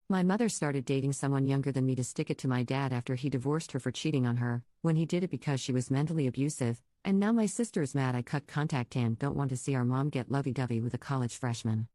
My mother started dating someone younger than me to stick it to my dad after he divorced her for cheating on her, when he did it because she was mentally abusive, and now my sister is mad I cut contact and don't want to see our mom get lovey-dovey with a college freshman.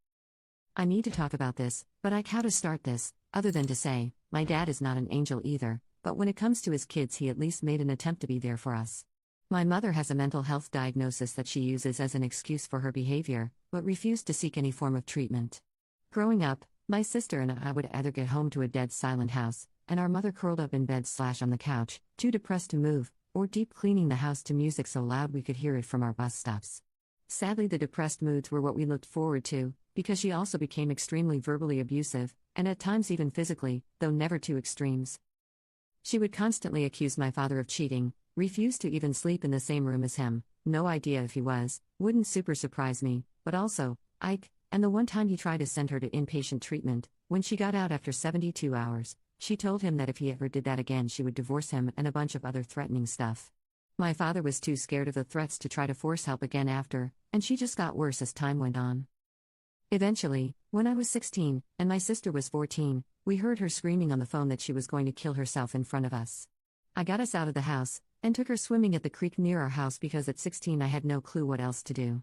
I need to talk about this, but how to start this, other than to say, my dad is not an angel either, but when it comes to his kids he at least made an attempt to be there for us. My mother has a mental health diagnosis that she uses as an excuse for her behavior, but refused to seek any form of treatment. Growing up, my sister and I would either get home to a dead silent house, and our mother curled up in bed / on the couch, too depressed to move, or deep cleaning the house to music so loud we could hear it from our bus stops. Sadly, the depressed moods were what we looked forward to, because she also became extremely verbally abusive, and at times even physically, though never to extremes. She would constantly accuse my father of cheating, refuse to even sleep in the same room as him, no idea if he was, wouldn't super surprise me, but also, Ike. And the one time he tried to send her to inpatient treatment, when she got out after 72 hours, she told him that if he ever did that again she would divorce him and a bunch of other threatening stuff. My father was too scared of the threats to try to force help again after, and she just got worse as time went on. Eventually, when I was 16, and my sister was 14, we heard her screaming on the phone that she was going to kill herself in front of us. I got us out of the house, and took her swimming at the creek near our house because at 16 I had no clue what else to do.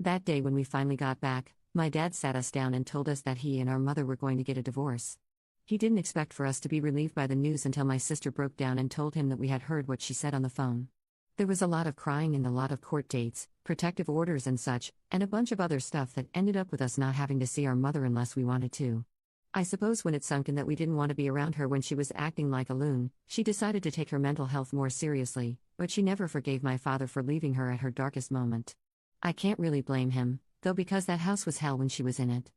That day when we finally got back, my dad sat us down and told us that he and our mother were going to get a divorce. He didn't expect for us to be relieved by the news until my sister broke down and told him that we had heard what she said on the phone. There was a lot of crying and a lot of court dates, protective orders and such, and a bunch of other stuff that ended up with us not having to see our mother unless we wanted to. I suppose when it sunk in that we didn't want to be around her when she was acting like a loon, she decided to take her mental health more seriously, but she never forgave my father for leaving her at her darkest moment. I can't really blame him, though, because that house was hell when she was in it.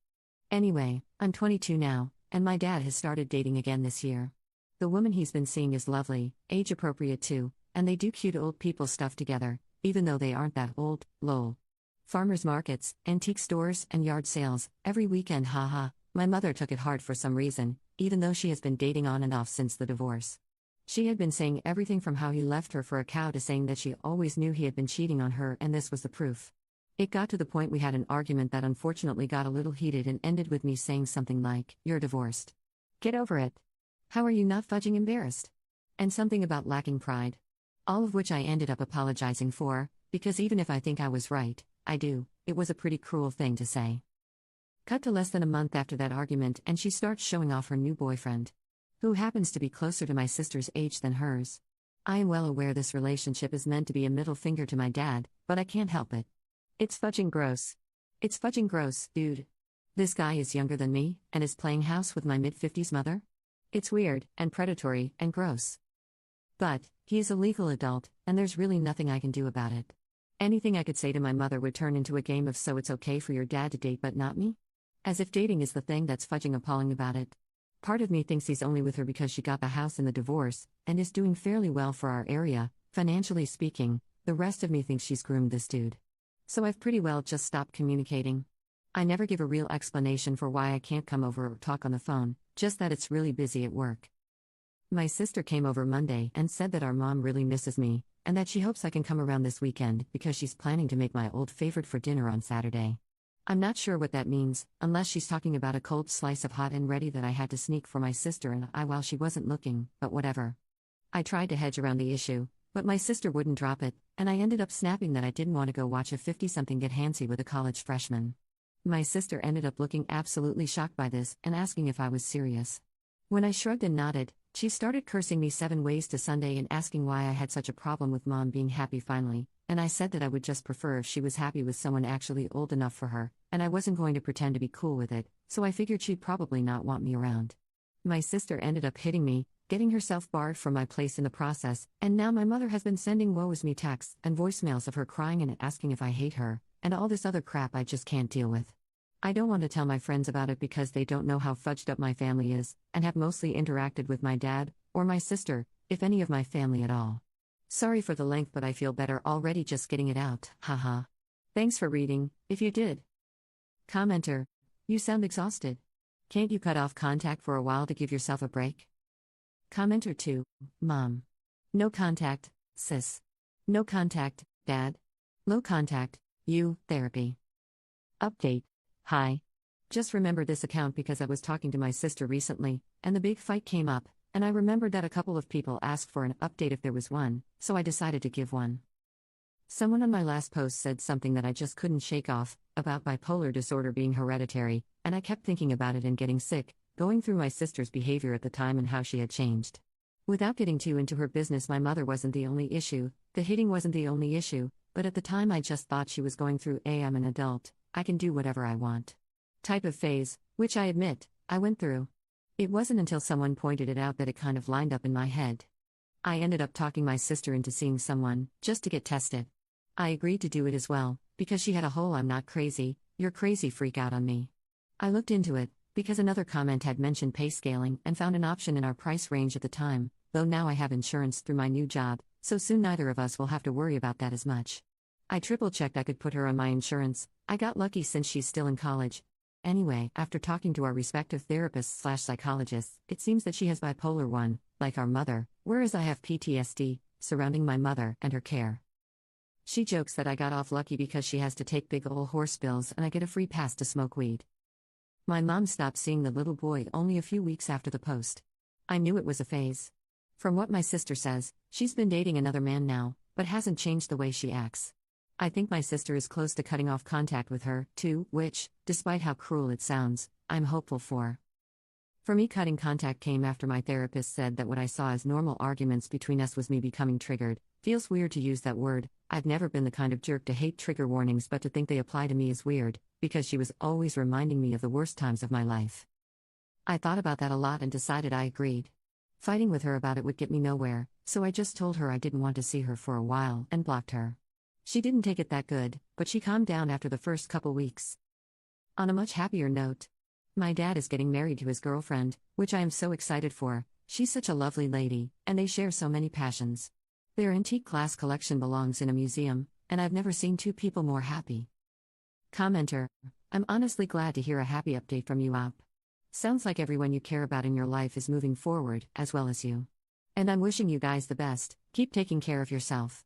Anyway, I'm 22 now, and my dad has started dating again this year. The woman he's been seeing is lovely, age appropriate too, and they do cute old people stuff together, even though they aren't that old, lol. Farmers markets, antique stores, and yard sales, every weekend, haha. My mother took it hard for some reason, even though she has been dating on and off since the divorce. She had been saying everything from how he left her for a cow to saying that she always knew he had been cheating on her, and this was the proof. It got to the point we had an argument that unfortunately got a little heated and ended with me saying something like, "You're divorced. Get over it. How are you not fudging embarrassed?" And something about lacking pride. All of which I ended up apologizing for, because even if I think I was right, I do, it was a pretty cruel thing to say. Cut to less than a month after that argument and she starts showing off her new boyfriend, who happens to be closer to my sister's age than hers. I am well aware this relationship is meant to be a middle finger to my dad, but I can't help it. It's fudging gross. It's fudging gross, dude. This guy is younger than me, and is playing house with my mid-50s mother? It's weird, and predatory, and gross. But, he is a legal adult, and there's really nothing I can do about it. Anything I could say to my mother would turn into a game of so it's okay for your dad to date but not me? As if dating is the thing that's fudging appalling about it. Part of me thinks he's only with her because she got the house in the divorce, and is doing fairly well for our area, financially speaking. The rest of me thinks she's groomed this dude. So I've pretty well just stopped communicating. I never give a real explanation for why I can't come over or talk on the phone, just that it's really busy at work. My sister came over Monday and said that our mom really misses me, and that she hopes I can come around this weekend because she's planning to make my old favorite for dinner on Saturday. I'm not sure what that means, unless she's talking about a cold slice of hot and ready that I had to sneak for my sister and I while she wasn't looking, but whatever. I tried to hedge around the issue, but my sister wouldn't drop it, and I ended up snapping that I didn't want to go watch a 50-something get handsy with a college freshman. My sister ended up looking absolutely shocked by this and asking if I was serious. When I shrugged and nodded, she started cursing me 7 ways to Sunday and asking why I had such a problem with mom being happy finally, and I said that I would just prefer if she was happy with someone actually old enough for her, and I wasn't going to pretend to be cool with it, so I figured she'd probably not want me around. My sister ended up hitting me, getting herself barred from my place in the process, and now my mother has been sending woe is me texts and voicemails of her crying and asking if I hate her, and all this other crap I just can't deal with. I don't want to tell my friends about it because they don't know how fudged up my family is, and have mostly interacted with my dad, or my sister, if any of my family at all. Sorry for the length, but I feel better already just getting it out, haha. Thanks for reading, if you did. Commenter: you sound exhausted. Can't you cut off contact for a while to give yourself a break? Commenter 2, Mom. No contact, sis. No contact, Dad. Low contact, you, therapy. Update. Hi. Just remember this account because I was talking to my sister recently, and the big fight came up, and I remembered that a couple of people asked for an update if there was one, so I decided to give one. Someone on my last post said something that I just couldn't shake off, about bipolar disorder being hereditary, and I kept thinking about it and getting sick, going through my sister's behavior at the time and how she had changed. Without getting too into her business, my mother wasn't the only issue, the hitting wasn't the only issue, but at the time I just thought she was going through I'm an adult, I can do whatever I want type of phase, which I admit, I went through. It wasn't until someone pointed it out that it kind of lined up in my head. I ended up talking my sister into seeing someone, just to get tested. I agreed to do it as well, because she had a whole "I'm not crazy, you're crazy" freak out on me. I looked into it, because another comment had mentioned pay scaling and found an option in our price range at the time, though now I have insurance through my new job, so soon neither of us will have to worry about that as much. I triple-checked I could put her on my insurance. I got lucky since she's still in college. Anyway, after talking to our respective therapists/psychologists, it seems that she has bipolar 1, like our mother, whereas I have PTSD, surrounding my mother and her care. She jokes that I got off lucky because she has to take big ol' horse pills and I get a free pass to smoke weed. My mom stopped seeing the little boy only a few weeks after the post. I knew it was a phase. From what my sister says, she's been dating another man now, but hasn't changed the way she acts. I think my sister is close to cutting off contact with her, too, which, despite how cruel it sounds, I'm hopeful for. For me, cutting contact came after my therapist said that what I saw as normal arguments between us was me becoming triggered. Feels weird to use that word. I've never been the kind of jerk to hate trigger warnings, but to think they apply to me is weird, because she was always reminding me of the worst times of my life. I thought about that a lot and decided I agreed. Fighting with her about it would get me nowhere, so I just told her I didn't want to see her for a while and blocked her. She didn't take it that good, but she calmed down after the first couple weeks. On a much happier note, my dad is getting married to his girlfriend, which I am so excited for. She's such a lovely lady, and they share so many passions. Their antique glass collection belongs in a museum, and I've never seen two people more happy. Commenter: I'm honestly glad to hear a happy update from you, Op. Sounds like everyone you care about in your life is moving forward, as well as you. And I'm wishing you guys the best. Keep taking care of yourself.